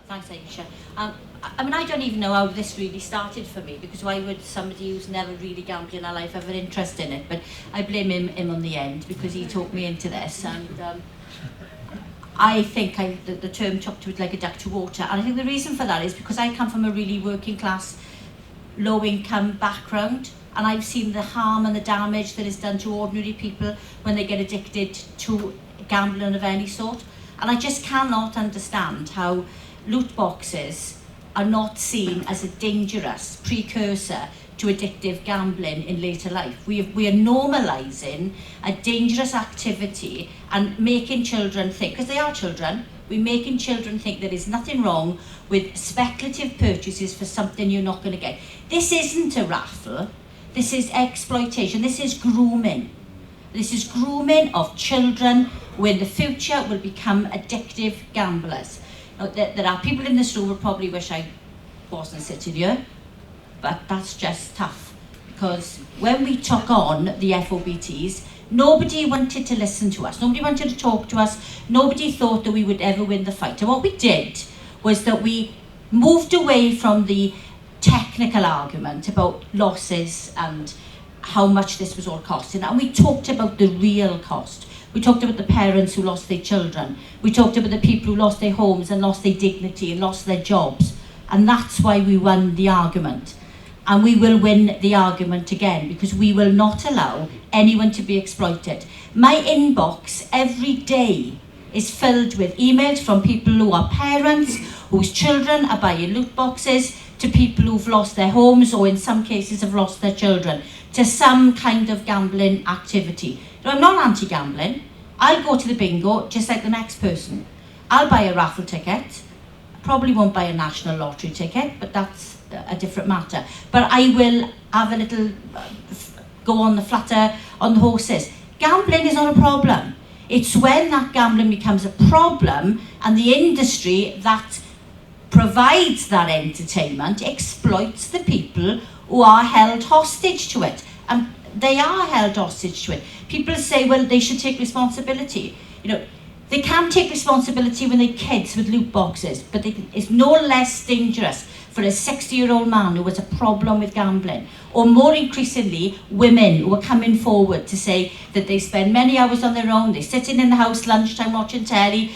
Thanks, Aisha. I mean, I don't even know how this really started for me, because why would somebody who's never really gambled in her life have an interest in it? But I blame him on the end, because he talked me into this. And I think the term "chopped to it like a duck to water," and I think the reason for that is because I come from a really working class, low income background, and I've seen the harm and the damage that is done to ordinary people when they get addicted to gambling of any sort. And I just cannot understand how loot boxes are not seen as a dangerous precursor to addictive gambling in later life. We are normalising a dangerous activity and making children think, because they are children, we're making children think there is nothing wrong with speculative purchases for something you're not going to get. This isn't a raffle, this is exploitation, this is grooming. This is grooming of children who in the future will become addictive gamblers. Now, there are people in this room who probably wish I wasn't sitting here, but that's just tough. Because when we took on the FOBTs, nobody wanted to listen to us, nobody wanted to talk to us, nobody thought that we would ever win the fight. And what we did was that we moved away from the technical argument about losses and how much this was all costing, and we talked about the real cost. We talked about the parents who lost their children. We talked about the people who lost their homes and lost their dignity and lost their jobs. And that's why we won the argument. And we will win the argument again, because we will not allow anyone to be exploited. My inbox every day is filled with emails from people who are parents, whose children are buying loot boxes, to people who've lost their homes, or in some cases have lost their children, to some kind of gambling activity. Now, I'm not anti-gambling. I'll go to the bingo just like the next person. I'll buy a raffle ticket. I probably won't buy a national lottery ticket, but that's a different matter. But I will have a little go on the flutter on the horses. Gambling is not a problem. It's when that gambling becomes a problem and the industry that provides that entertainment exploits the people who are held hostage to it. And they are held hostage to it. People say, well, they should take responsibility. You know, they can take responsibility when they're kids with loot boxes, but it's no less dangerous for a 60-year-old man who has a problem with gambling, or more increasingly, women who are coming forward to say that they spend many hours on their own, they're sitting in the house lunchtime watching telly,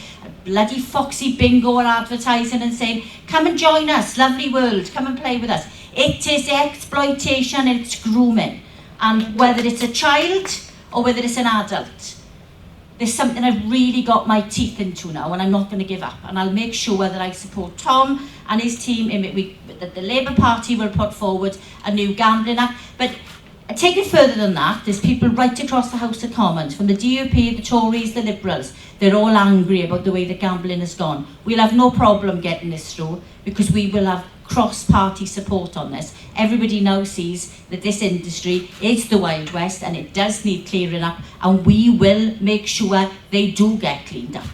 bloody Foxy Bingo are advertising and saying, come and join us, lovely world, come and play with us. It is exploitation and it's grooming. And whether it's a child or whether it's an adult, there's something I've really got my teeth into now, and I'm not going to give up. And I'll make sure that I support Tom and his team, that the Labour Party will put forward a new gambling act. But take it further than that, there's people right across the House of Commons, from the DUP, the Tories, the Liberals, they're all angry about the way that gambling has gone. We'll have no problem getting this through, because we will have cross-party support on this. Everybody now sees that this industry is the Wild West and it does need clearing up, and we will make sure they do get cleaned up.